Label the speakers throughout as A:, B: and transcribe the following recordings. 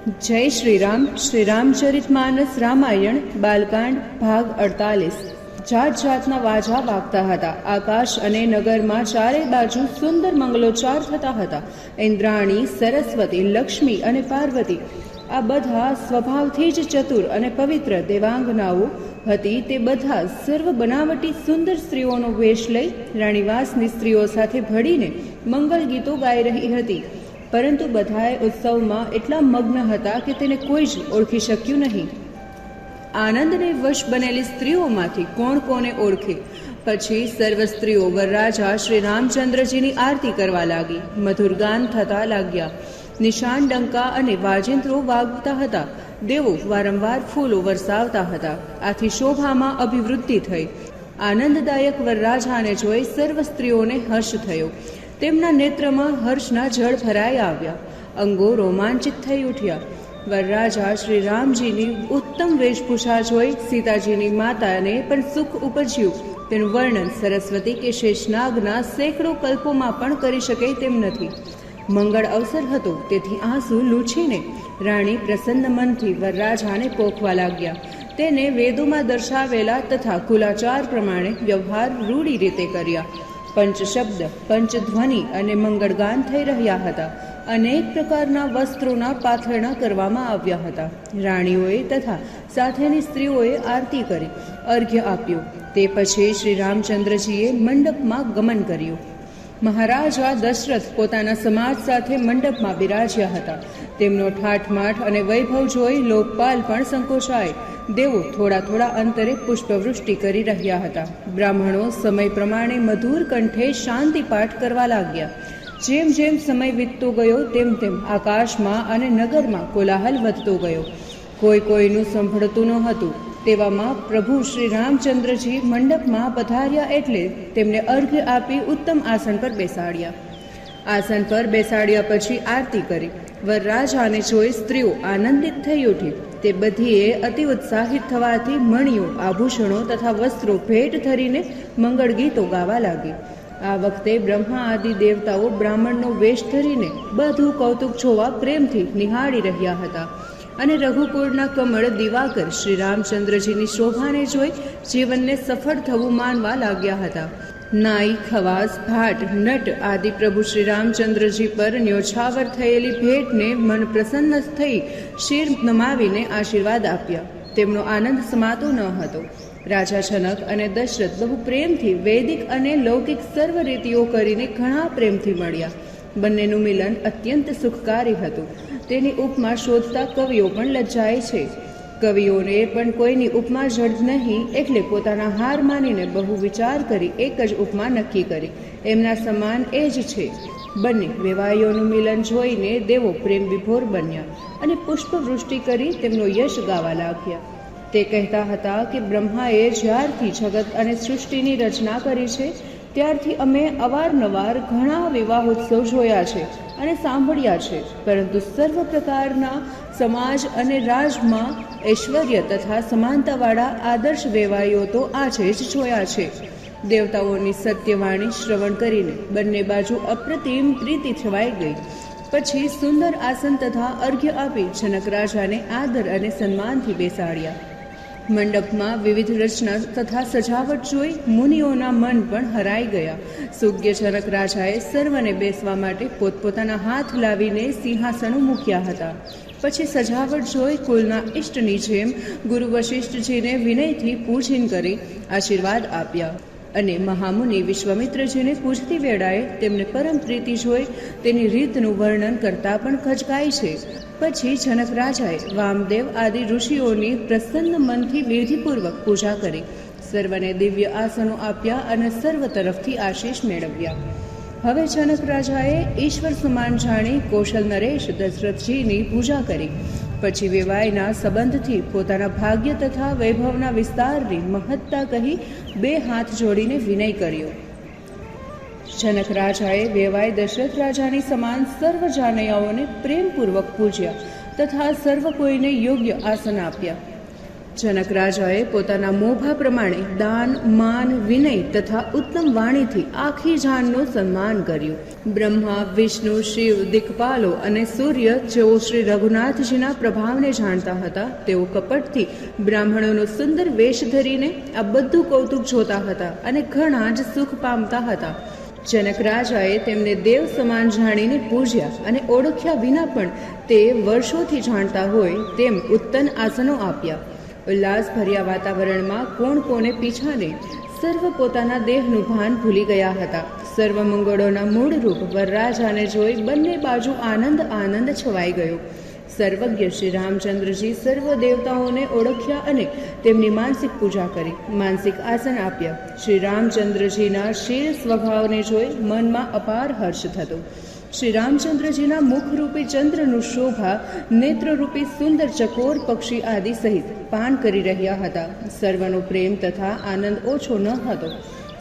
A: जय श्री राम। श्री रामचरितमानस रामायण बालकांड भाग 48। जात जातना वाजा वागता हता। आकाश अने नगरमा चारे बाजू सुंदर मंगलोच्चार थता हता। इंद्राणी, सरस्वती, लक्ष्मी अने पार्वती आ बधा स्वभावथी ज चतुर अने पवित्र देवांगनाओ हती। ते बधा सर्व बनावटी सुंदर स्त्रीओनो वेश लई राणीवासनी स्त्रीओ साथे भळीने मंगल गीतो गाई रही हती। परंतु बधाए उत्सवमां एटला मग्न हता के तेने कोई ज ओळखी शक्युं नहीं। आनंदने वश बनेली स्त्रीओमांथी कोण कोने ओळखे। પછી સર્વ સ્ત્રીઓ વરરાજા શ્રી રામચંદ્રજીની આરતી કરવા લાગી। મધુર ગાન થતા લાગ્યા। નિશાન ડંકા અને વાજિંત્રો વાગતા હતા। દેવો વારંવાર ફૂલો વરસાવતા હતા। આથી શોભામાં અભિવૃદ્ધિ થઈ। આનંદદાયક વરરાજાને જોઈ સર્વ સ્ત્રીઓને હર્ષ થયો। તેમના નેત્રમાં હર્ષના જળ ભરાઈ આવ્યા। અંગો રોમાંચિત થઈ ઉઠ્યા। વરરાજા શ્રી રામજીની ઉત્તમ વેશભૂષા જોઈ સીતાજીની માતાને પણ સુખ ઉપજ્યું। તેનું વર્ણન સરસ્વતી કે શેષનાગના સેંકડો કલ્પોમાં પણ કરી શકે તેમ નથી। મંગળ અવસર હતો તેથી આંસુ લૂછીને રાણી પ્રસન્ન મનથી વરરાજાને પોખવા લાગ્યા। તેને વેદોમાં દર્શાવેલા તથા કુલાચાર પ્રમાણે વ્યવહાર રૂઢી રીતે કર્યા। પંચશબ્દ, પંચધ્વનિ અને મંગળગાન થઈ રહ્યા હતા। અનેક પ્રકારના વસ્ત્રોના પાથરણા કરવામાં આવ્યા હતા। રાણીઓએ તથા સાથેની સ્ત્રીઓએ આરતી કરી, અર્ઘ્ય આપ્યું। તે પછી શ્રી રામચંદ્રજીએ મંડપમાં ગમન કર્યું। મહારાજા દશરથ પોતાના સમાજ સાથે મંડપમાં બિરાજ્યા હતા। તેમનો ઠાઠમાઠ અને વૈભવ જોઈ લોકપાલ પણ સંકોચાય। દેવો થોડા થોડા અંતરે પુષ્પવૃષ્ટિ કરી રહ્યા હતા। બ્રાહ્મણો સમય પ્રમાણે મધુર કંઠે શાંતિ પાઠ કરવા લાગ્યા। જેમ જેમ સમય વીતતો ગયો તેમ તેમ આકાશમાં અને નગરમાં કોલાહલ વધતો ગયો। કોઈ કોઈનું સંભળતું ન હતું। તેવામાં પ્રભુ શ્રી રામચંદ્રજી મંડપમાં પધાર્યા એટલે તેમને અર્ઘ્ય આપી ઉત્તમ આસન પર બેસાડ્યા। આસન પર બેસાડ્યા પછી આરતી કરી। વરરાજાને જોઈ સ્ત્રીઓ આનંદિત થઈ ઉઠી। તે બધીએ અતિ ઉત્સાહિત થવાથી મણિયો, આભૂષણો તથા વસ્ત્રો ભેટ ધરીને મંગળ ગીતો ગાવા લાગી। આ વખતે બ્રહ્મા આદિ દેવતાઓ બ્રાહ્મણનો વેશ ધરીને બધું કૌતુક જોવા પ્રેમથી નિહાળી રહ્યા હતા। અને રઘુકુળના કમળ દિવાકર શ્રી રામચંદ્રજીની શોભાને જોઈ જીવનને સફળ થવું માનવા लाग्या હતા। નાઈ, ખવાસ, ભાટ, નટ આદિ પ્રભુ શ્રી રામચંદ્રજી પર ન્યોછાવર થયેલી ભેટને મન પ્રસન્ન થઈ શિર નમાવીને આશીર્વાદ આપ્યા। તેમનો આનંદ સમાતો ન હતો। રાજા જનક અને દશરથ બહુ પ્રેમથી વૈદિક અને લૌકિક સર્વ રીતિઓ કરીને ઘણા પ્રેમથી મળ્યા। બંનેનું મિલન અત્યંત સુખકારી હતું। તેની ઉપમા શોધતા કવિઓ પણ લજ્જાય છે। કવિઓને પણ કોઈની ઉપમા જડ નહીં એટલે પોતાના હાર માનીને બહુ વિચાર કરી એક જ ઉપમા નક્કી કરી। એમના સમાન એ જ છે। બંને વેવાઈઓનું મિલન જોઈને દેવો પ્રેમ વિભોર બન્યા અને પુષ્પવૃષ્ટિ કરી તેમનો યશ ગાવા લાગ્યા। તે કહેતા હતા કે બ્રહ્માએ જ્યારથી જગત અને સૃષ્ટિની રચના કરી છે ત્યારથી અમે અવારનવાર ઘણા વિવાહોત્સવ જોયા છે અને સાંભળ્યા છે, પરંતુ સર્વ પ્રકારના સમાજ અને રાજમાં ઐશ્વર્ય તથા સમાનતાવાળા આદર્શ વેવાઈઓ તો આજે જ જોયા છે। દેવતાઓની સત્યવાણી શ્રવણ કરીને બંને બાજુ અપ્રતિમ પ્રીતિ છવાઈ ગઈ। પછી સુંદર આસન તથા અર્ઘ્ય આપી જનક રાજાને આદર અને સન્માનથી બેસાડ્યા। મંડપમાં વિવિધ રચના તથા સજાવટ જોઈ મુનિઓના મન પણ હરાઈ ગયા। સુજ્ઞ જનક રાજાએ સર્વને બેસવા માટે પોતપોતાના હાથ લાવીને સિંહાસનો મૂક્યા હતા। પછી સજાવટ જોઈ કુલના ઇષ્ટની જેમ ગુરુ વશિષ્ઠજીને વિનયથી પૂજન કરી આશીર્વાદ આપ્યા। અને મહામુનિ વિશ્વામિત્રજીને પૂજતી વેળાએ તેમને પરમ પ્રીતિ જોઈ તેની રીતનું વર્ણન કરતા પણ ખચકાય છે। પછી જનક રાજાએ વામદેવ આદિ ઋષિઓની પ્રસન્ન મનથી વિધિપૂર્વક પૂજા કરી। સર્વને દિવ્ય આસનો આપ્યા અને સર્વ તરફથી આશીષ મેળવ્યા। હવે જનક રાજાએ ઈશ્વર સમાન જાણી કૌશલ નરેશ દશરથજીની પૂજા કરી। પછી વેવાઈના સંબંધથી પોતાના ભાગ્ય તથા વૈભવના વિસ્તારની મહત્તા કહી બે હાથ જોડીને વિનય કર્યો। જનક રાજાએ વેવાઈ દશરથ રાજાની સમાન સર્વ જાનૈયાઓને પ્રેમપૂર્વક પૂજ્યા તથા સર્વ કોઈને યોગ્ય આસન આપ્યા। જનક રાજાએ પોતાના મોભા પ્રમાણે દાન, માન, વિનય તથા ઉત્તમ વાણીથી આખી જાનનું સન્માન કર્યું. બ્રહ્મા, વિષ્ણુ, શિવ, દિક્પાલો અને સૂર્ય જેઓ શ્રી રઘુનાથજીના પ્રભાવને જાણતા હતા, તેઓ કપટથી બ્રાહ્મણોનો સુંદર વેશ ધરીને આ બધું કૌતુક જોતા હતા અને ઘણા જ સુખ પામતા હતા. જનક રાજાએ તેમને દેવ સમાન જાણીને પૂજ્યા અને ઓળખ્યા વિના પણ તે વર્ષોથી જાણતા હોય તેમ ઉત્તમ આસનો આપ્યા. ઉલ્લાસભર્યા વાતાવરણમાં કોણ કોને પીછાને સર્વ પોતાના દેહનું ભાન ભૂલી ગયા હતા. સર્વ મંગળોના મૂળ રૂપ વરરાજાને જોઈ બંને બાજુ આનંદ આનંદ છવાઈ ગયો. સર્વજ્ઞ શ્રી રામચંદ્રજી સર્વ દેવતાઓને ઓળખ્યા અને તેમની માનસિક પૂજા કરી, માનસિક આસન આપ્યા. શ્રી રામચંદ્રજીના શીલ સ્વભાવને જોઈ મનમાં અપાર હર્ષ થતો. શ્રી રામચંદ્રજીના મુખરૂપી ચંદ્રનું શોભા નેત્રરૂપી સુંદર ચકોર પક્ષી આદિ સહિત પાન કરી રહ્યા હતા. સર્વનો પ્રેમ તથા આનંદ ઓછો ન હતો.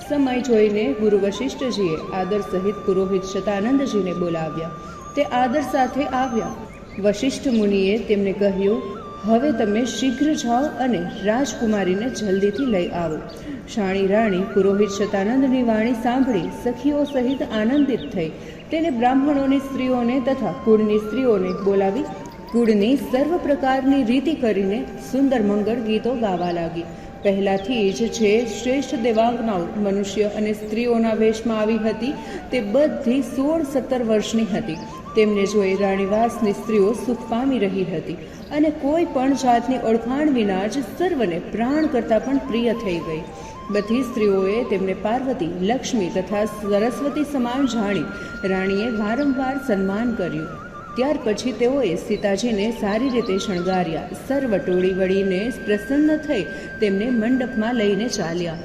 A: સમય જોઈને ગુરુ વશિષ્ઠજીએ આદર સહિત પુરોહિત શતાનંદજીને બોલાવ્યા. તે આદર સાથે આવ્યા. વશિષ્ઠ મુનિએ તેમને કહ્યું, હવે તમે શીઘ્ર જાઓ અને રાજકુમારીને જલ્દીથી લઈ આવો. શાણી રાણી પુરોહિત શતાનંદની વાણી સાંભળી સખીઓ સહિત આનંદિત થઈ. તેને બ્રાહ્મણોની સ્ત્રીઓને તથા કુળની સ્ત્રીઓને બોલાવી કુળની સર્વ પ્રકારની રીતિ કરીને સુંદર મંગળ ગીતો ગાવા લાગી. પહેલાંથી જ જે શ્રેષ્ઠ દેવાંગનાઓ મનુષ્ય અને સ્ત્રીઓના વેશમાં આવી હતી તે બધી 16-17 વર્ષની હતી. તેમને જોઈ રાણીવાસની સ્ત્રીઓ સુખ પામી રહી હતી અને કોઈ પણ જાતની ઓળખાણ વિના જ સર્વને પ્રાણ કરતાં પણ પ્રિય થઈ ગઈ. બધી સ્ત્રીઓએ તેમને પાર્વતી, લક્ષ્મી તથા સરસ્વતી સમાન જાણી રાણીએ વારંવાર સન્માન કર્યું. ત્યાર પછી તેઓએ સીતાજીને સારી રીતે શણગાર્યા. સર્વ ટોળી વળીને પ્રસન્ન થઈ તેમને મંડપમાં લઈને ચાલ્યા.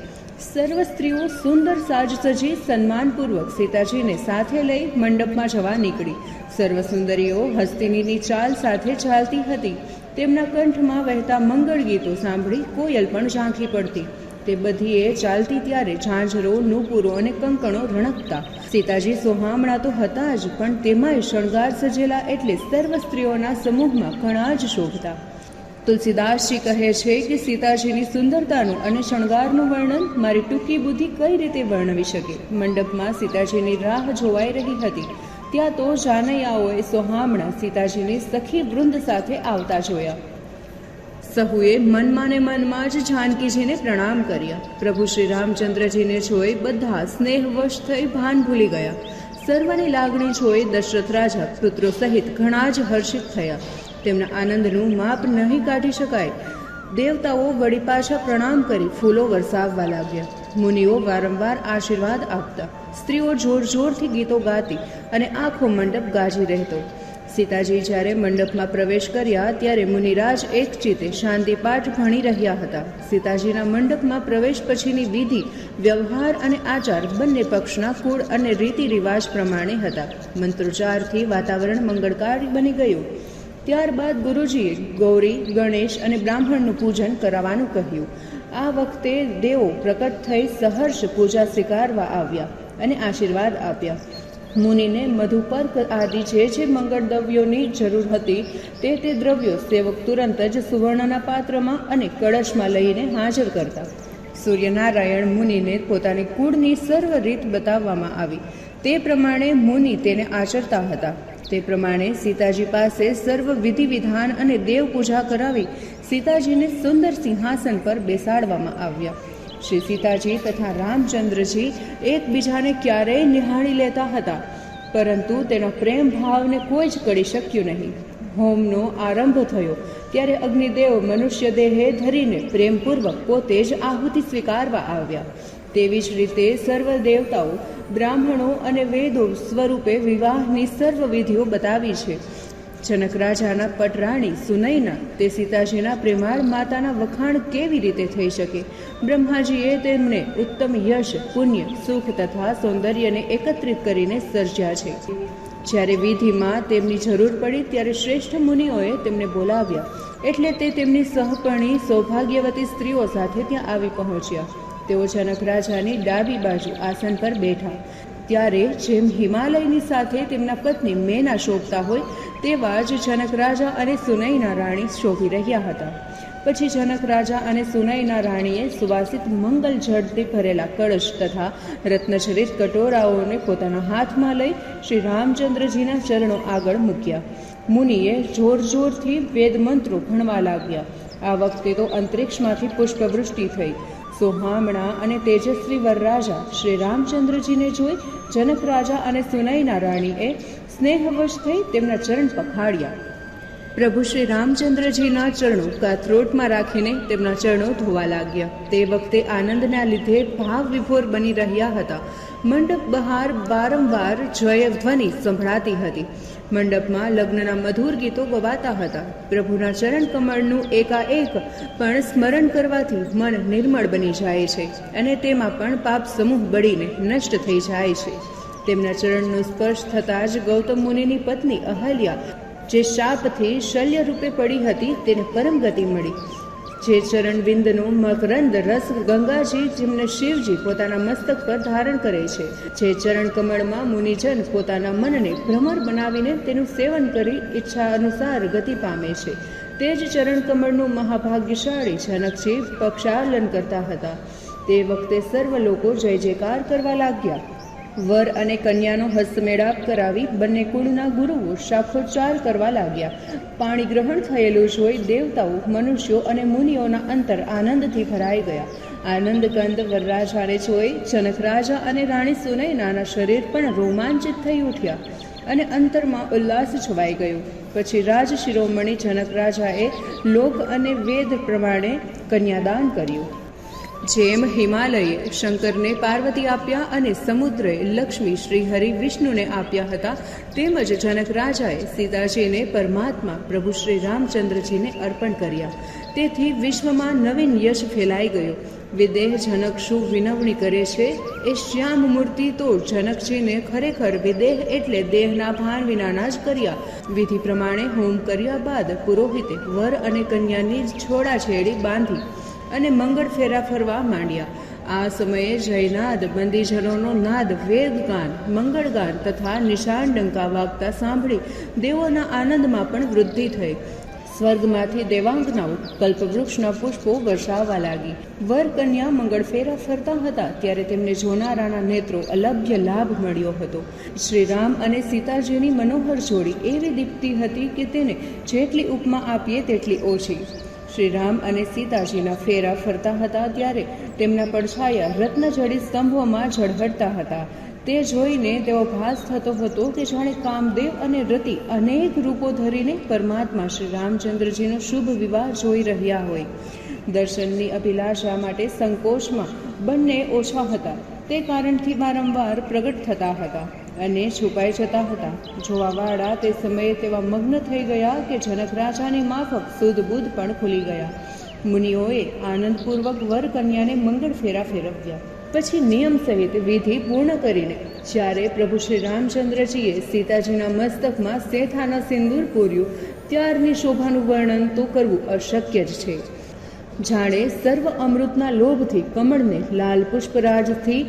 A: સર્વ સ્ત્રીઓ સુંદર સાજ સજી સન્માનપૂર્વક સીતાજીને સાથે લઈ મંડપમાં જવા નીકળી. સર્વ સુંદરીઓ હસ્તિનીની ચાલ સાથે ચાલતી હતી. તેમના કંઠમાં વહેતા મંગળ ગીતો સાંભળી કોયલ પણ ઝાંખી પડતી. તે બધીએ ચાલતી ત્યારે ઝાંઝરો, નૂપુરો અને કંકણો રણકતા. સીતાજી સોહામણા તો હતા જ, પણ તેમાંય શણગાર સજેલા એટલે સર્વ સ્ત્રીઓના સમૂહમાં ઘણા જ શોભતા. તુલસીદાસજી કહે છે કે સીતાજીની સુંદરતાનું અને શણગારનું વર્ણન મારી ટૂંકી બુદ્ધિ કઈ રીતે વર્ણવી શકે. મંડપમાં સીતાજીની રાહ જોવાઈ રહી હતી. ત્યાં તો જાનૈયાઓએ સોહામણા સીતાજીની સખી વૃંદ સાથે આવતા જોયા. સહુએ મનમાં ને મનમાં જ જાનકીજીને પ્રણામ કર્યા. પ્રભુ શ્રી રામચંદ્રજીને જોઈ બધા સ્નેહવશ થઈ ભાન ભૂલી ગયા. સર્વની લાગણી જોઈ દશરથ રાજા પુત્રો સહિત ઘણા જ હર્ષિત થયા. તેમના આનંદનું માપ નહીં કાઢી શકાય. દેવતાઓ વળી પાછા પ્રણામ કરી ફૂલો વરસાવવા લાગ્યા. મુનિઓ વારંવાર આશીર્વાદ આપતા. સ્ત્રીઓ જોર જોરથી ગીતો ગાતી અને આખો મંડપ ગાજી રહેતો. સીતાજી જ્યારે મંડપમાં પ્રવેશ કર્યા ત્યારે મુનિરાજ એકચિતે શાંતિપાઠ ભણી રહ્યા હતા. સીતાજીના મંડપમાં પ્રવેશ પછીની વિધિ, વ્યવહાર અને આચાર બંને પક્ષના કુળ અને રીતિ રિવાજ પ્રમાણે હતા. મંત્રોચ્ચારથી વાતાવરણ મંગળકારી બની ગયું. ત્યારબાદ ગુરુજીએ ગૌરી, ગણેશ અને બ્રાહ્મણનું પૂજન કરાવવાનું કહ્યું. આ વખતે દેવો પ્રકટ થઈ સહર્ષ પૂજા સ્વીકારવા આવ્યા અને આશીર્વાદ આપ્યા. મુનિને મધુપર્ક આદિ જે મંગળ દ્રવ્યોની જરૂર હતી તે દ્રવ્યો સેવક તુરંત જ સુવર્ણના પાત્રમાં અને કળશમાં લઈને હાજર કરતા. સૂર્યનારાયણ મુનિને પોતાની કુળની સર્વ રીત બતાવવામાં આવી. તે પ્રમાણે મુનિ તેને આચરતા હતા. તે પ્રમાણે સીતાજી પાસે સર્વ વિધિ વિધાન અને દેવ પૂજા કરાવી સીતાજીને સુંદર સિંહાસન પર બેસાડવામાં આવ્યા. શ્રી સીતાજી તથા રામચંદ્રજી એકબીજાને ક્યારેય નિહાળી લેતા હતા, પરંતુ તેના પ્રેમ ભાવને કોઈ જ કરી શક્યું નહીં. હોમનો આરંભ થયો ત્યારે અગ્નિદેવ મનુષ્ય દેહે ધરીને પ્રેમપૂર્વક પોતે જ આહુતિ સ્વીકારવા આવ્યા. તેવી જ રીતે સર્વ દેવતાઓ, બ્રાહ્મણો અને વેદો સ્વરૂપે વિવાહની સર્વ વિધિઓ બતાવી છે. જનક રાજાના પટરાણી સુનૈના તે સીતાજીના પ્રેમાળ માતાના વખાણ કેવી રીતે થઈ શકે? બ્રહ્માજીએ તેમને ઉત્તમ યશ, પુણ્ય, સુખ તથા સૌંદર્યને એકત્રિત કરીને સર્જ્યા છે. જ્યારે વિધિમાં તેમની જરૂર પડી ત્યારે શ્રેષ્ઠ મુનિઓએ તેમને બોલાવ્યા, એટલે તે તેમની સહકર્ણી સૌભાગ્યવતી સ્ત્રીઓ સાથે ત્યાં આવી પહોંચ્યા. તેઓ જનક રાજાની ડાબી બાજુ આસન પર બેઠા. ત્યારે જેમ હિમાલયની સાથે તેમના પત્ની મેના શોભતા હોય તેવા જ જનક રાજા અને સુનૈના રાણી શોભી રહ્યા હતા. પછી જનક રાજા અને સુનયના રાણીએ સુવાસિત મંગલ જળથી ભરેલા કળશ તથા રત્નચરિત કટોરાઓને પોતાના હાથમાં લઈ શ્રી રામચંદ્રજીના ચરણો આગળ મૂક્યા. મુનિએ જોર જોરથી વેદ મંત્રો ભણવા લાગ્યા. આ વખતે તો અંતરિક્ષમાંથી પુષ્પવૃષ્ટિ થઈ. સોહામણા અને તેજસ્વી વરરાજા શ્રી રામચંદ્રજીને જોઈ જનક રાજા અને સુનયના રાણીએ સ્નેહવશ થઈ તેમના ચરણ પખાડ્યા. પ્રભુ શ્રી રામચંદ્રજીના ચરણો કાથરોટમાં રાખીને તેમના ચરણો ધોવા લાગ્યા. તે વખતે આનંદના લીધે ભાવ વિભોર બની રહ્યા હતા. મંડપ બહાર વારંવાર જય ધ્વનિ સંભળાતી હતી. મંડપમાં લગ્નના મધુર ગીતો ગવાતા હતા. પ્રભુના ચરણ કમળનું એકાએક પણ સ્મરણ કરવાથી મન નિર્મળ બની જાય છે અને તેમાં પણ પાપ સમૂહ બળીને નષ્ટ થઈ જાય છે. તેમના ચરણનો સ્પર્શ થતાં જ ગૌતમ મુનિની પત્ની અહલ્યા, જે શાપથી શલ્ય રૂપે પડી હતી, તેને પરમ ગતિ મળી. જે ચરણવિંદનો મકરંદ રસ ગંગાજી જેમને શિવજી પોતાના મસ્તક પર ધારણ કરે છે, જે ચરણ કમળમાં મુનિજન પોતાના મનને ભ્રમર બનાવીને તેનું સેવન કરી ઈચ્છા અનુસાર ગતિ પામે છે, તે જ ચરણ કમળનું મહાભાગ્યશાળી જનકજી પક્ષાલન કરતા હતા. તે વખતે સર્વ લોકો જય જયકાર કરવા લાગ્યા. વર અને કન્યાનો હસ્તમેળાપ કરાવી બંને કુળના ગુરુઓ શાખોચ્ચાર કરવા લાગ્યા. પાણી ગ્રહણ થયેલું જોઈ દેવતાઓ, મનુષ્યો અને મુનિઓના અંતર આનંદથી ભરાઈ ગયા. આનંદકંદ વરરાજાને જોઈ જનક રાજા અને રાણી સુનયનાના શરીર પણ રોમાંચિત થઈ ઉઠ્યા અને અંતરમાં ઉલ્લાસ છવાઈ ગયો. પછી રાજ શિરોમણી જનક રાજાએ લોક અને વેદ પ્રમાણે કન્યાદાન કર્યું. જેમ હિમાલયે શંકરને પાર્વતી આપ્યા અને સમુદ્રએ લક્ષ્મી શ્રી હરિ વિષ્ણુને આપ્યા હતા, તેમજ જનક રાજાએ સીતાજીને પરમાત્મા પ્રભુ શ્રી રામચંદ્રજીને અર્પણ કર્યા. તેથી વિશ્વમાં નવીન યશ ફેલાઈ ગયો. વિદેહ જનક શું વિનવણી કરે છે એ શ્યામ મૂર્તિ તો જનકજીને ખરેખર વિદેહ એટલે દેહના ભાન વિનાના જ કર્યા. વિધિ પ્રમાણે હોમ કર્યા બાદ પુરોહિતે વર અને કન્યાની છોડાછેડી બાંધી અને મંગળ ફેરા ફરવા માંડ્યા. આ સમયે જયનાદ, બંદીજનોનો નાદ, વેદગાન, મંગળગાન તથા નિશાન ડંકા વાગતા સાંભળી દેવોના આનંદમાં પણ વૃદ્ધિ થઈ. સ્વર્ગમાંથી દેવાંગનાઓ કલ્પવૃક્ષના પુષ્પો વર્ષાવવા લાગી. વર કન્યા મંગળ ફેરા ફરતા હતા ત્યારે તેમને જોનારાના નેત્રો અલભ્ય લાભ મળ્યો હતો. શ્રી રામ અને સીતાજીની મનોહર જોડી એવી દીપ્તિ હતી કે તેને જેટલી ઉપમા આપીએ તેટલી ઓછી. શ્રી રામ અને સીતાજીના ફેરા ફરતા હતા ત્યારે તેમના પડછાયા રત્નજડિત સ્તંભોમાં ઝળહળતા હતા. તે જોઈને તેવો ભાસ થતો હતો કે જાણે કામદેવ અને રતિ અનેક રૂપો ધરીને પરમાત્મા શ્રી રામચંદ્રજીનો શુભ વિવાહ જોઈ રહ્યા હોય. દર્શનની અભિલાષા માટે સંકોચમાં બંને ઓછા હતા. તે કારણથી વારંવાર પ્રગટ થતા હતા અને છુપાઈ જતા હતા. જોવાવાળા તે સમયે તેવા મગ્ન થઈ ગયા કે જનક રાજાની માફક સુધ બુધ પણ ખુલી ગયા. મુનિઓએ આનંદપૂર્વક વર કન્યાને મંગળ ફેરા ફેરવ્યા. પછી નિયમ સહિત વિધિ પૂર્ણ કરીને જ્યારે પ્રભુ શ્રી રામચંદ્રજીએ સીતાજીના મસ્તકમાં શેઠાના સિંદૂર પૂર્યું, ત્યારની શોભાનું વર્ણન તો કરવું અશક્ય જ છે. જાણે સર્વ અમૃતના લોભથી કમળને લાલ પુષ્પરાજથી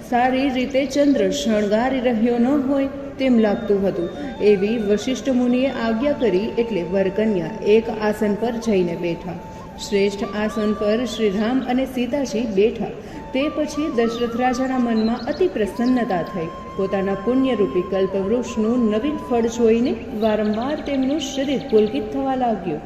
A: સારી રીતે ચંદ્ર શણગારી રહ્યો ન હોય તેમ લાગતું હતું. એવી વશિષ્ઠ મુનિએ આજ્ઞા કરી એટલે વરકન્યા એક આસન પર જઈને બેઠા. શ્રેષ્ઠ આસન પર શ્રી રામ અને સીતાજી બેઠા. તે પછી દશરથ રાજાના મનમાં અતિ પ્રસન્નતા થઈ. પોતાના પુણ્યરૂપી કલ્પવૃક્ષનું નવીન ફળ જોઈને વારંવાર તેમનું શરીર પુલકિત થવા લાગ્યું.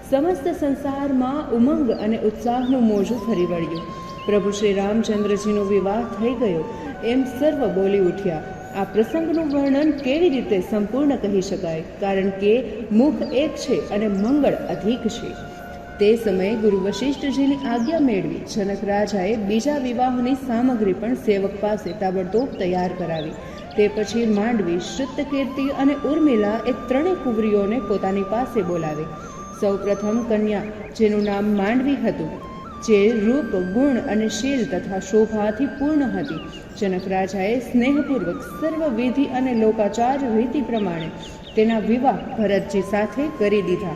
A: સમસ્ત સંસારમાં ઉમંગ અને ઉત્સાહનું મોજું ફરી વળ્યું. પ્રભુ શ્રી રામચંદ્રજીનો વિવાહ થઈ ગયો એમ સર્વ બોલી ઉઠ્યા. આ પ્રસંગનું વર્ણન કેવી રીતે સંપૂર્ણ કહી શકાય, કારણ કે મુખ એક છે અને મંગળ અધિક છે. તે સમયે ગુરુ વશિષ્ઠજીની આજ્ઞા મેળવી જનક રાજાએ બીજા વિવાહની સામગ્રી પણ સેવક પાસે તાબડતોબ તૈયાર કરાવી. તે પછી માંડવી, શ્રુતકીર્તિ અને ઉર્મિલા એ ત્રણેય કુંવરીઓને પોતાની પાસે બોલાવી. સૌ પ્રથમ કન્યા, જેનું નામ માંડવી હતું, જે રૂપ, ગુણ અને શીલ તથા શોભાથી પૂર્ણ હતી. જનક રાજાએ સ્નેહપૂર્વક સર્વ વિધિ અને લોકાચાર રીતિ પ્રમાણે તેના વિવાહ ભરતજી સાથે કરી દીધા.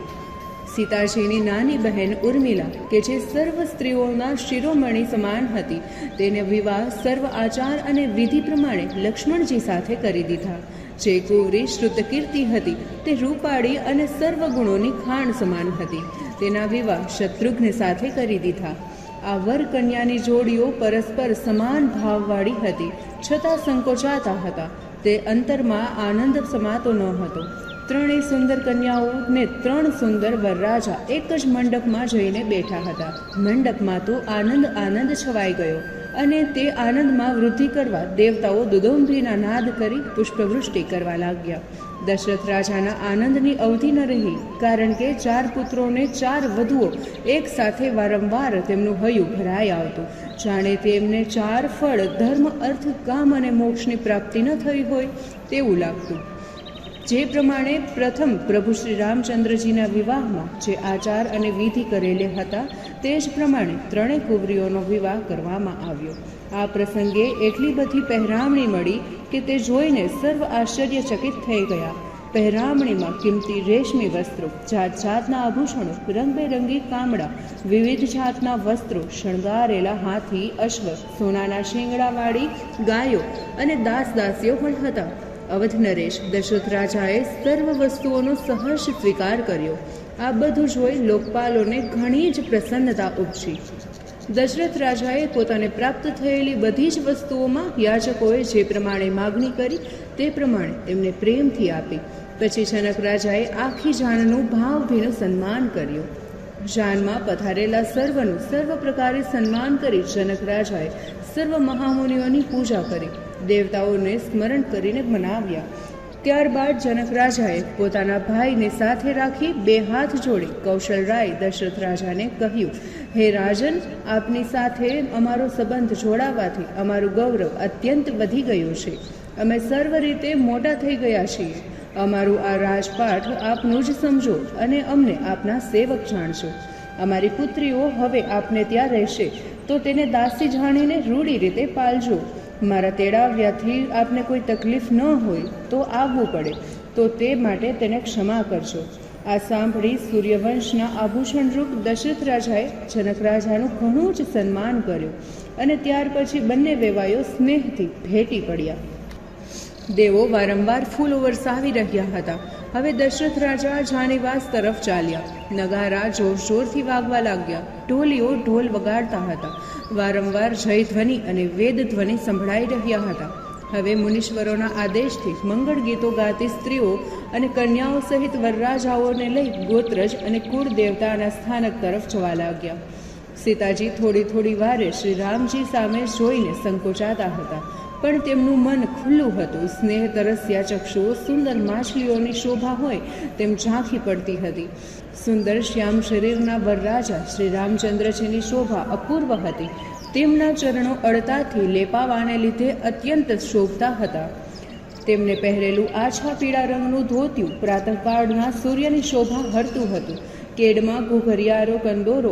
A: સીતાજીની નાની બહેન ઉર્મિલા, કે જે સર્વ સ્ત્રીઓના શિરોમણી સમાન હતી, તેને વિવાહ સર્વ આચાર અને વિધિ પ્રમાણે લક્ષ્મણજી સાથે કરી દીધા. જે કુંવરી શ્રુતકીર્તિ હતી તે રૂપાળી અને સર્વ ગુણોની ખાણ સમાન હતી. તેના વિવાહ શત્રુઘ્ન સાથે કરી દીધા. આ વર કન્યાની જોડીઓ પરસ્પર સમાન ભાવવાળી હતી, છતાં સંકોચાતા હતા. તે અંતરમાં આનંદ સમાતો ન હતો. ત્રણેય સુંદર કન્યાઓને ત્રણ સુંદર વરરાજા એક જ મંડપમાં જઈને બેઠા હતા. મંડપમાં તો આનંદ છવાઈ ગયો, અને તે આનંદમાં વૃદ્ધિ કરવા દેવતાઓ દુદુંભીના નાદ કરી પુષ્પવૃષ્ટિ કરવા લાગ્યા. દશરથ રાજાના આનંદની અવધિ ન રહી, કારણ કે 4 પુત્રોને 4 વધુઓ એક સાથે વારંવાર તેમનું હૈયું ભરાઈ આવતું. જાણે તેમને 4 ફળ ધર્મ, અર્થ, કામ અને મોક્ષની પ્રાપ્તિ ન થઈ હોય તેવું લાગતું. જે પ્રમાણે પ્રથમ પ્રભુ શ્રી રામચંદ્રજીના વિવાહમાં જે આચાર અને વિધિ કરેલા હતા, તે જ પ્રમાણે ત્રણેય કુંવરીઓનો વિવાહ કરવામાં આવ્યો. આ પ્રસંગે એટલી બધી પહેરામણી મળી કે તે જોઈને સર્વ આશ્ચર્યચકિત થઈ ગયા. પહેરામણીમાં કિંમતી રેશમી વસ્ત્રો, જાત જાતના આભૂષણો, રંગબેરંગી કામડા, વિવિધ જાતના વસ્ત્રો, શણગારેલા હાથી, અશ્વ, સોનાના શિંગડાવાળી ગાયો અને દાસીઓ પણ હતા. અવધ નરેશ દશરથ રાજાએ સર્વ વસ્તુઓનો સહર્ષ સ્વીકાર કર્યો. આ બધું જોઈ લોકપાલોને ઘણી જ પ્રસન્નતા ઉપજી. દશરથ રાજાએ પોતાને પ્રાપ્ત થયેલી બધી જ વસ્તુઓમાં યાચકોએ જે પ્રમાણે માગણી કરી તે પ્રમાણે એમને પ્રેમથી આપી. પછી જનક રાજાએ આખી જાનનું ભાવભીનું સન્માન કર્યું. જાનમાં પધારેલા સર્વનું સર્વ પ્રકારે સન્માન કરી જનક રાજાએ સર્વ મહામુનિઓની પૂજા કરી, દેવતાઓને સ્મરણ કરીને મનાવ્યા. ત્યારબાદ જનક રાજાએ પોતાના ભાઈને સાથે રાખી 2 હાથ જોડી કૌશલરાય દશરથ રાજાને કહ્યું, હે રાજન, આપની સાથે અમારો સંબંધ જોડાવાથી અમારું ગૌરવ અત્યંત વધી ગયું છે. અમે સર્વ રીતે મોટા થઈ ગયા છીએ. અમારું આ રાજપાઠ આપનું જ સમજો અને અમને આપના સેવક જાણશો. અમારી પુત્રીઓ હવે આપને ત્યાં રહેશે તો તેને દાસી જાણીને રૂઢી રીતે પાલજો. મારા તેડાવ્યાથી આપને કોઈ તકલીફ ન હોય તો આવવું પડે તો તે માટે તેને ક્ષમા કરજો. આ સાંભળી સૂર્યવંશના આભૂષણરૂપ દશરથ રાજાએ જનક રાજાનું ઘણું જ સન્માન કર્યું, અને ત્યાર પછી બંને વેવાયો સ્નેહથી ભેટી પડ્યા. દેવો વારંવાર ફૂલો વરસાવી રહ્યા હતા. હવે દશરથ રાજા જાનીવાસ તરફ ચાલ્યા. નગારા જોરથી વાગવા લાગ્યા. ઢોલીઓ ઢોલ વગાડતા હતા. વારંવાર જયધ્વનિ અને વેદ ધ્વનિ સંભળાઈ રહ્યા હતા. હવે મુનીશ્વરોના આદેશથી મંગળ ગીતો ગાતી સ્ત્રીઓ અને કન્યાઓ સહિત વરરાજાઓને લઈ ગોત્રજ અને કુળ દેવતાના સ્થાનક તરફ જવા લાગ્યા. સીતાજી થોડી વારે શ્રી રામજી સામે જોઈને સંકોચાતા હતા, પણ તેમનું મન ખુલ્લું હતું. સ્નેહ તરસ્યા ચક્ષુઓ સુંદર માછલીઓની શોભા હોય તેમ ઝાંખી પડતી હતી. સુંદર શ્યામ શરીરના વરરાજા શ્રી રામચંદ્રજીની શોભા અપૂર્વ હતી. તેમના ચરણો અડતાથી લેપાવાને લીધે અત્યંત શોભતા હતા. તેમને પહેરેલું આછા પીળા રંગનું ધોતિયું પ્રાતઃકાળના સૂર્યની શોભા હરતું હતું. કેડમાં ઘૂઘરિયારો, કંદોરો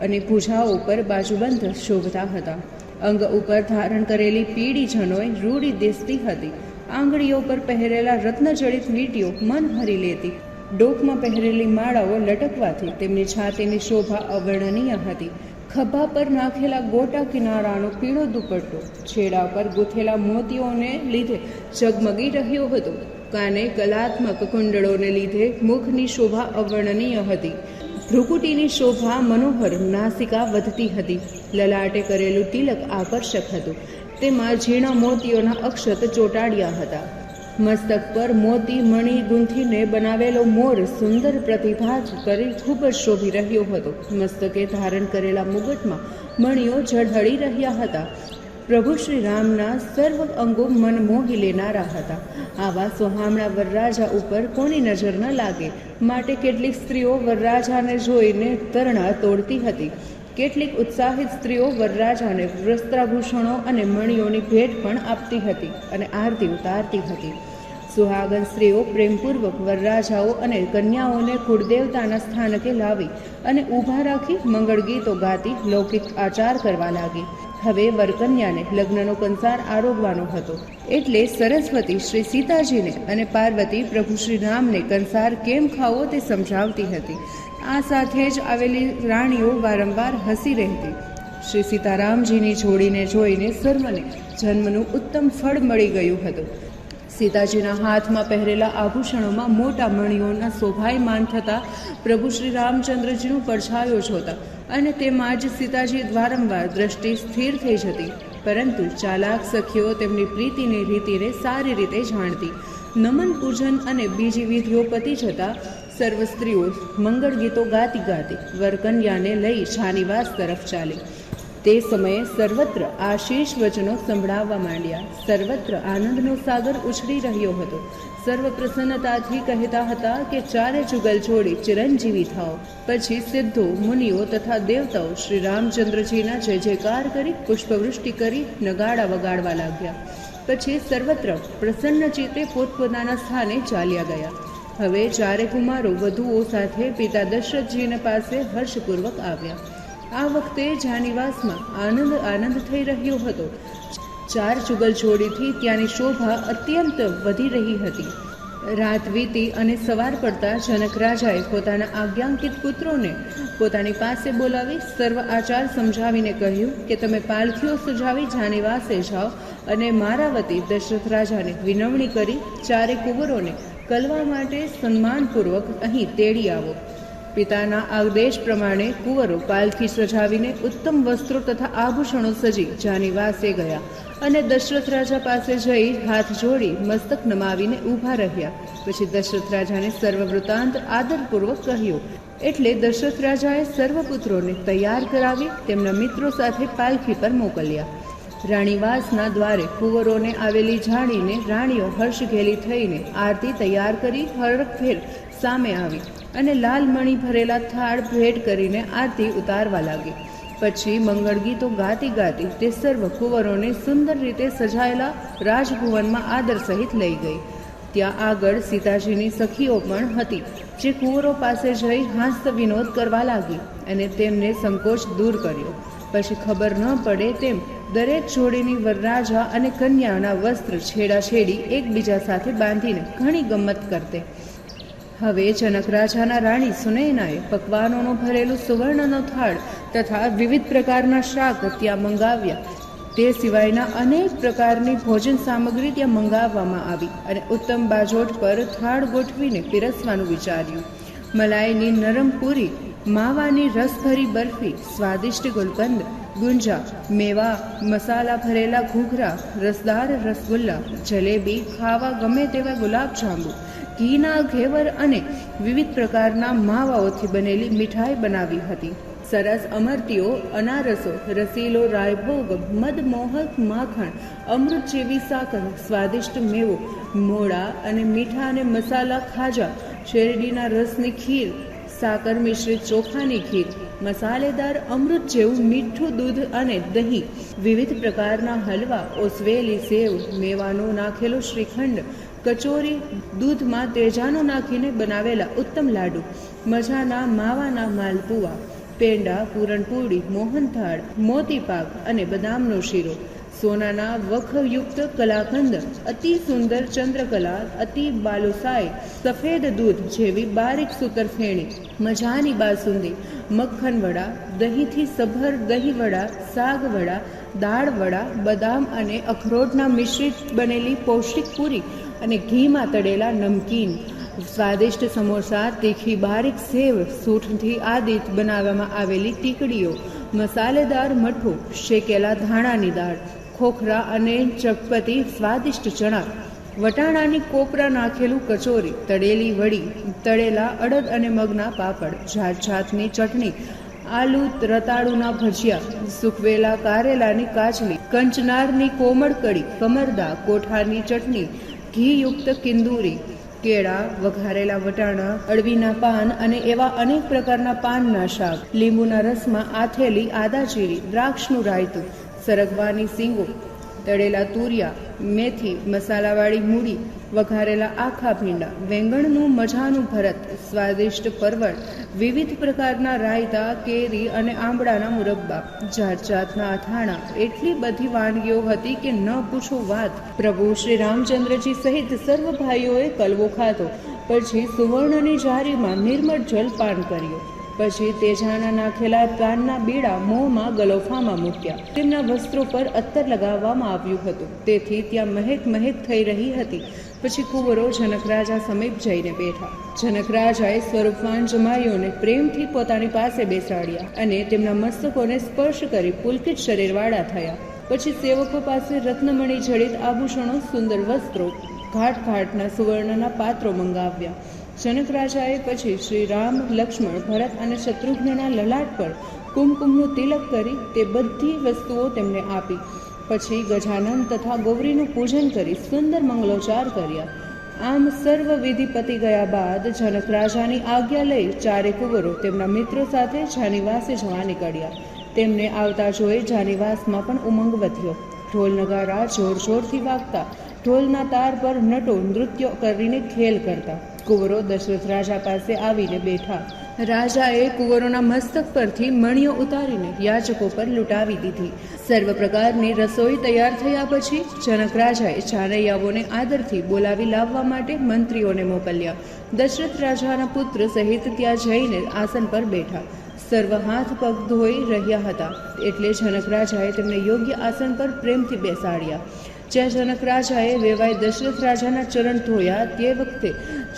A: અને ભુજાઓ પર બાજુબંધ શોભતા હતા. અંગ ઉપર ધારણ કરેલી પીળી જનોય રૂડી દિસતી હતી. આંગળીઓ પર પહેરેલા રત્નજડિત વીંટીઓ મન હરી લેતી. ડોકમાં પહેરેલી માળાઓ લટકવાથી તેમની છાતીની શોભા અવર્ણનીય હતી. ખભા પર નાખેલા ગોટા કિનારાનો પીળો દુપટ્ટો છેડા પર ગૂંથેલા મોતીઓને લીધે ઝગમગી રહ્યો હતો. કાને કલાત્મક કુંડળોને લીધે મુખની શોભા અવર્ણનીય હતી. ભ્રુકુટીની શોભા મનોહર, નાસિકા વધતી હતી. લલાટે કરેલું તિલક આકર્ષક હતું. તેમાં ઝીણા મોતીઓના અક્ષત ચોંટાડ્યા હતા. મસ્તક પર મોતી મણી ગૂંથીને બનાવેલો મોર સુંદર પ્રતિભાત કરી ખૂબ જ શોભી રહ્યો હતો. મસ્તકે ધારણ કરેલા મુગટમાં મણીઓ ઝળહળી રહ્યા હતા. પ્રભુ શ્રી રામના સર્વ અંગો મન મોહી લેનારા હતા. આવા સોહામણા વરરાજા ઉપર કોની નજર ન લાગે માટે કેટલીક સ્ત્રીઓ વરરાજાને જોઈને તરણા તોડતી હતી. કેટલીક ઉત્સાહિત સ્ત્રીઓ વરરાજાને વસ્ત્રાભૂષણો અને મણીઓની ભેટ પણ આપતી હતી અને આરતી ઉતારતી હતી. સુહાગન સ્ત્રીઓ પ્રેમપૂર્વક વરરાજાઓ અને કન્યાઓને કુળદેવતાના સ્થાનકે લાવી અને ઊભા રાખી મંગળ ગીતો ગાતી લૌકિક આચાર કરવા લાગી. હવે વરકન્યાને લગ્નનો કંસાર આરોગવાનો હતો, એટલે સરસ્વતી શ્રી સીતાજીને અને પાર્વતી પ્રભુ શ્રી રામને કંસાર કેમ ખાવો તે સમજાવતી હતી. આ સાથે જ આવેલી રાણીઓ વારંવાર હસી રહેતી. શ્રી સીતારામજીની જોડીને જોઈને સર્વને જન્મનું ઉત્તમ ફળ મળી ગયું હતું. સીતાજીના હાથમાં પહેરેલા આભૂષણોમાં મોટા મણિઓના શોભાયમાન થતાં પ્રભુ શ્રી રામચંદ્રજીનું પડછાયો જોતા અને તેમાં જ સીતાજી વારંવાર દ્રષ્ટિ સ્થિર થઈ જતી. પરંતુ ચાલાક સખીઓ તેમની પ્રીતિની રીતિને સારી રીતે જાણતી. નમન પૂજન અને બીજી વિધિઓ પતી જતાં સર્વ સ્ત્રીઓ મંગળ ગીતો ગાતી ગાતી વરકન્યાને લઈ જાનીવાસ તરફ ચાલી. તે સમયે સર્વત્ર આશીષ વચનો સંભળાવવા માંડ્યા. સર્વત્ર આનંદનો સાગર ઉછળી રહ્યો હતો. સર્વ પ્રસન્નતાથી કહેતા હતા કે ચારે જુગલ જોડી ચિરંજીવી થાઓ. પછી સિદ્ધો, મુનિઓ તથા દેવતાઓ શ્રી રામચંદ્રજીના જય જયકાર કરી પુષ્પવૃષ્ટિ કરી નગાડા વગાડવા લાગ્યા. પછી સર્વત્ર પ્રસન્ન ચિત્તે પોતપોતાના સ્થાને ચાલ્યા ગયા. હવે ચારે કુમારો વધુઓ સાથે પિતા દશરથજીના પાસે હર્ષપૂર્વક આવ્યા. આ વખતે જાનીવાસમાં આનંદ થઈ રહ્યો હતો. ચાર જુગલ જોડીથી ત્યાંની શોભા અત્યંત વધી રહી હતી. રાત વીતી અને સવાર પડતા જનક રાજાએ પોતાના આજ્ઞાંકિત પુત્રોને પોતાની પાસે બોલાવી સર્વ આચાર સમજાવીને કહ્યું કે તમે પાલખીઓ સજાવી જાનીવાસે જાઓ અને મારા વતી દશરથ રાજાને વિનવણી કરી ચારે કુંવરોને કલવા માટે સન્માનપૂર્વક અહીં તેડી આવો. પિતાના આદેશ પ્રમાણે કુંવરો પાલખી સજાવીને ઉત્તમ વસ્ત્રો તથા આભૂષણો સજી જાનીવાસે ગયા અને દશરથ રાજા પાસે જઈ હાથ જોડી મસ્તક નમાવીને ઊભા રહ્યા. પછી દશરથ રાજાને સર્વ વૃત્તાંત આદરપૂર્વક કહ્યું. એટલે દશરથ રાજાએ સર્વપુત્રોને તૈયાર કરાવી તેમના મિત્રો સાથે પાલખી પર મોકલ્યા. રાણીવાસના દ્વારે કુંવરોને આવેલી જાણીને રાણીઓ હર્ષઘેલી થઈને આરતી તૈયાર કરી હરખભેર સામે આવી અને લાલ મણી ભરેલા થાળ ભેટ કરીને આરતી ઉતારવા લાગી. પછી મંગળ ગીતો ગાતી ગાતી તે સર્વ કુંવરોને સુંદર રીતે સજાયેલા રાજભુવનમાં આદર સહિત લઈ ગઈ. ત્યાં આગળ સીતાજીની સખીઓ પણ હતી, જે કુંવરો પાસે જઈ હાસ્ય વિનોદ કરવા લાગી અને તેમને સંકોચ દૂર કર્યો. પછી ખબર ન પડે તેમ દરેક જોડીની વરરાજા અને કન્યાના વસ્ત્ર છેડાછેડી એકબીજા સાથે બાંધીને ઘણી ગમ્મત કરતે. હવે જનક રાજાના રાણી સુનયનાએ પકવાનોનો ભરેલું સુવર્ણનો થાળ તથા વિવિધ પ્રકારના શાક ત્યાં મંગાવ્યા. તે સિવાયના અનેક પ્રકારની ભોજન સામગ્રી ત્યાં મંગાવવામાં આવી અને ઉત્તમ બાજોટ પર થાળ ગોઠવીને પીરસવાનું વિચાર્યું. મલાઈની નરમ પૂરી, માવાની રસભરી બરફી, સ્વાદિષ્ટ ગુલકંદ, ગુંજા, મેવા, મસાલા ભરેલા ઘૂઘરા, રસદાર રસગુલ્લા, જલેબી, ખાવા ગમે તેવા ગુલાબજાંબુ, ઘીના ઘેવર અને વિવિધ પ્રકારના માવાઓથી બનેલી મીઠાઈ બનાવી હતી. સરસ અમરતીઓ, અનારસો, રસીલો રાયભોગ, મદમોહક માખણ, અમૃત જેવી સાકર, સ્વાદિષ્ટ મેવો, મોળા અને મીઠા અને મસાલા ખાજા, શેરડીના રસની ખીર, સાકર મિશ્રિત ચોખાની ખીર, મસાલેદાર અમૃત જેવું મીઠું દૂધ અને દહીં, વિવિધ પ્રકારના હલવા, ઓસવેલી સેવ, મેવાનો નાખેલો શ્રીખંડ, કચોરી, દૂધમાં તેજાનો નાખીને બનાવેલા ઉત્તમ લાડુ, મજાના માવાના માલપુઆ, પેંડા, પૂરણપૂરી, મોહનથાળ, મોતીપાક અને બદામનો શીરો, સોનાના વખયુક્ત કલાકંદ, અતિ સુંદર ચંદ્રકલા, અતિ બાલુસાઈ, સફેદ દૂધ જેવી બારીક સૂતરફેણી, મજાની બાસુંદી, મક્ખન વડા, દહીંથી સભર દહીં વડા, શાક વડા, દાળ વડા, બદામ અને અખરોટના મિશ્રિત બનેલી પૌષ્ટિક પૂરી અને ઘીમાં તળેલા નમકીન, સ્વાદિષ્ટ સમોસા, તીખી બારીક સેવ, સૂંઠથી આદિત બનાવવામાં આવેલી ટીકડીઓ, મસાલેદાર મઠો, શેકેલા ધાણાની દાળ, ખોખરા અને ચટપટી સ્વાદિષ્ટ ચણા, વટાણાની કોપરા નાખેલું કચોરી, તળેલી વડી, તળેલા અડદ અને મગના પાપડ, જાત જાતની ચટણી, આલુ રતાળુના ભજીયા, સૂકવેલા કારેલાની કાચલી, કંચનારની કોમળ કડી, કમરદા, કોઠાની ચટણી, ઘીયુક્ત કિંદુરી, કેળા, વઘારેલા વટાણા, અળવીના પાન અને એવા અનેક પ્રકારના પાનના શાક, લીંબુના રસમાં આથેલી આદાજીરી, દ્રાક્ષનું રાયતું, સરગવાની સીંગો, તળેલા તુરિયા, મેથી, મસાલાવાળી મૂડી, વઘારેલા આખા ભીંડા, વેંગણનું મજાનું ભરત, સ્વાદિષ્ટ પરવળ, વિવિધ પ્રકારના રાયતા, કેરી અને આંબળાના મુરબ્બા, જાત જાતના અથાણા, એટલી બધી વાનગીઓ હતી કે ન પૂછો વાત. પ્રભુ શ્રી રામચંદ્રજી સહિત સર્વ ભાઈઓએ કલવો ખાધો. પછી સુવર્ણની જારીમાં નિર્મળ જલ પાન કર્યો. પછી તેજાના નાખેલા પાનના બીડા મોંમાં ગલોફામાં મૂક્યા. તેમના વસ્ત્રો પર અત્તર લગાવવામાં આવ્યું હતું, તેથી ત્યાં મહેક મહેક થઈ રહી હતી. પછી કુંવરો જનકરાજા સમીપ જઈને બેઠા. જનકરાજાએ સ્વરૂપવાન જમાઈઓને પ્રેમથી પોતાની પાસે બેસાડ્યા અને તેમના મસ્તકોને સ્પર્શ કરી પુલકિત શરીરવાળા થયા. પછી સેવકો પાસે રત્નમણી જડિત આભૂષણો, સુંદર વસ્ત્રો, ઘાટ ઘાટના સુવર્ણના પાત્રો મંગાવ્યા. જનકરાજાએ પછી શ્રી રામ, લક્ષ્મણ, ભરત અને શત્રુઘ્નના લલાટ પર કુમકુમનું તિલક કરી તે બધી વસ્તુઓ તેમને આપી. પછી ગજાનન તથા ગૌરીનું પૂજન કરી સુંદર મંગલોચ્ચાર કર્યા. આમ સર્વ વિધિ પતી ગયા બાદ જનકરાજાની આજ્ઞા લઈ ચારે કુંવરો તેમના મિત્રો સાથે જાનીવાસે જવા નીકળ્યા. તેમને આવતા જોઈ જાનીવાસમાં પણ ઉમંગ વધ્યો. ઢોલ નગારા જોર જોરથી વાગતા, ઢોલના તાર પર નટો નૃત્ય કરીને ખેલ કરતા. કુંવરો દશરથ રાજા પાસે આવીને બેઠા. રાજાએ કુંવરોના મસ્તક પરથી મણીઓ ઉતારીને યાચકો પર લૂંટાવી દીધી. સર્વ પ્રકારની રસોઈ તૈયાર થયા પછી જનકરાજાએ જાનૈયાઓને આદરથી બોલાવી લાવવા માટે મંત્રીઓને મોકલ્યા. દશરથ રાજાના પુત્ર સહિત ત્યાં જઈને આસન પર બેઠા. સર્વ હાથ પગ ધોઈ રહ્યા હતા, એટલે જનકરાજાએ તેમને યોગ્ય આસન પર પ્રેમથી બેસાડ્યા. જ્યાં જનકરાજાએ વેવાય દશરથ રાજાના ચરણ ધોયા તે વખતે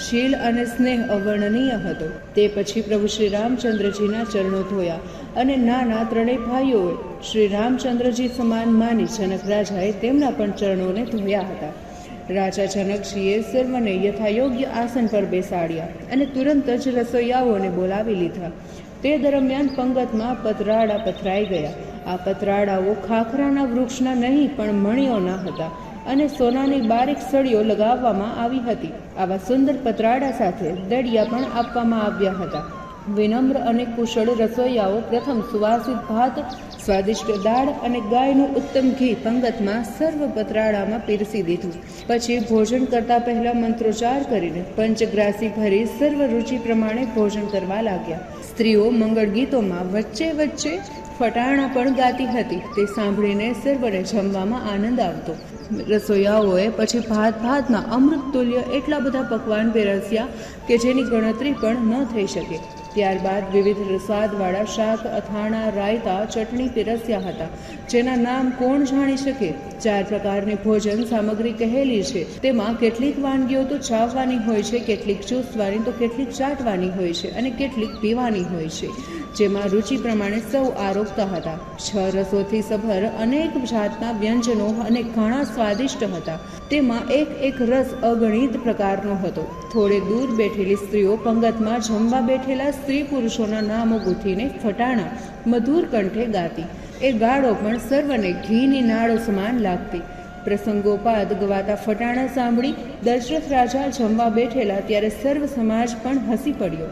A: શીલ અને સ્નેહ અવર્ણનીય હતો. તે પછી પ્રભુ શ્રી રામચંદ્રજીના ચરણો ધોયા અને નાના ત્રણેય ભાઈઓએ શ્રી રામચંદ્રજી સમાન માની જનકરાજાએ તેમના પણ ચરણોને ધોયા હતા. રાજા જનકજીએ સર્વને યથાયોગ્ય આસન પર બેસાડ્યા અને તુરંત જ રસોઈયાઓને બોલાવી લીધા. તે દરમિયાન પંગતમાં પતરાડા પથરાઈ ગયા. આ પતરાડાઓ ખાખરાના વૃક્ષના નહીં પણ મણીઓના હતા અને સોનાની બારીક સળીઓ લગાવવામાં આવી હતી. આવા સુંદર પતરાડા સાથે દડિયા પણ આપવામાં આવ્યા હતા. વિનમ્ર અને કુશળ રસોઈયાઓ પ્રથમ સુવાસિત ભાત, સ્વાદિષ્ટ દાળ અને ગાયનું ઉત્તમ ઘી પંગતમાં સર્વ પતરાડામાં પીરસી દીધું. પછી ભોજન કરતા પહેલા મંત્રોચ્ચાર કરીને પંચગ્રાસી ભરી સર્વ રુચિ પ્રમાણે ભોજન કરવા લાગ્યા. સ્ત્રીઓ મંગળ ગીતોમાં વચ્ચે વચ્ચે ફટાણા પણ ગાતી હતી. તે સાંભળીને સર્વને જમવામાં આનંદ આવતો. રસોઈયાઓએ પછી ભાતમાં અમૃત તુલ્ય એટલા બધા પકવાન પીરસ્યા કે જેની ગણતરી પણ ન થઈ શકે. ત્યારબાદ વિવિધ સ્વાદવાળા શાક, અથાણા, રાયતા, ચટણી પીરસ્યા હતા, જેના નામ કોણ જાણી શકે. 4 પ્રકારની ભોજન સામગ્રી કહેલી છે. તેમાં કેટલીક વાનગીઓ તો ચાવવાની હોય છે, કેટલીક ચૂસવાની, તો કેટલીક ચાટવાની હોય છે અને કેટલીક પીવાની હોય છે, જેમાં રુચિ પ્રમાણે સૌ આરોગતા હતા. 6 રસોથી સભર અનેક જાતના વ્યંજનો અને ઘણા સ્વાદિષ્ટ હતા. તેમાં એક રસ અગણિત પ્રકારનો હતો. થોડે દૂર બેઠેલી સ્ત્રીઓ પંગતમાં જમવા બેઠેલા સ્ત્રી પુરુષોના નામો ગૂંથીને ફટાણા મધુર કંઠે ગાતી. એ ગાળો પણ સર્વને ઘીની નાળો સમાન લાગતી. પ્રસંગોપાદ ગવાતા ફટાણા સાંભળી દશરથ રાજા જમવા બેઠેલા ત્યારે સર્વ સમાજ પણ હસી પડ્યો.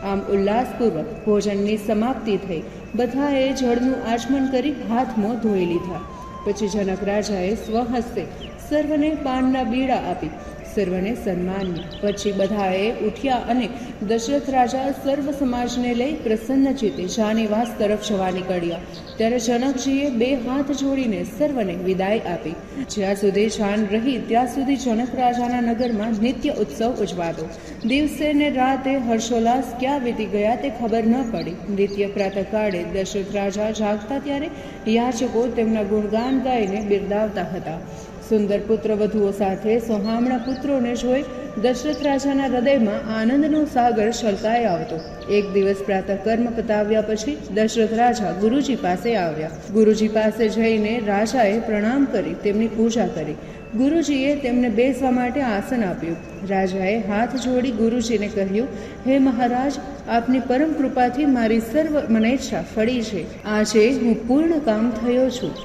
A: આમ ઉલ્લાસપૂર્વક ભોજનની સમાપ્તિ થઈ. બધાએ જળનું આચમન કરી હાથ મોં ધોઈ લીધા. પછી જનકરાજાએ સ્વહસ્તે સર્વને પાનના બીડા આપી સર્વને સન્માન્યું. પછી બધાએ ઉઠ્યા અને દશરથ રાજા સર્વ સમાજને લઈ પ્રસન્ન ચિત્તે જાનીવાસ તરફ જવા નીકળ્યા. ત્યારે જનકજીએ 2 હાથ જોડીને સર્વને વિદાય આપી. જ્યાં સુધી જાન રહી ત્યાં સુધી જનક રાજાના નગરમાં નિત્ય ઉત્સવ ઉજવાતો. દિવસે ને રાતે હર્ષોલ્લાસ ક્યાં વીતી ગયા તે ખબર ન પડી. નિત્ય પ્રાતઃકાળે દશરથ રાજા જાગતા ત્યારે યાચકો તેમના ગુણગાન ગાઈને બિરદાવતા હતા. સુંદર પુત્ર વધુઓ સાથે સોહામણા પુત્રોને જોઈ દશરથ રાજાના હૃદયમાં આનંદનો સાગર છલકાઈ આવતો. એક દિવસ પ્રાતઃ કર્મ પતાવ્યા પછી દશરથ રાજા ગુરુજી પાસે આવ્યા. ગુરુજી પાસે જઈને રાજાએ પ્રણામ કરી તેમની પૂજા કરી. ગુરુજીએ તેમને બેસવા માટે આસન આપ્યું. રાજાએ હાથ જોડી ગુરુજીને કહ્યું, હે મહારાજ, આપની પરમ કૃપાથી મારી સર્વ મનેચ્છા ફળી છે. આજે હું પૂર્ણ કામ થયો છું.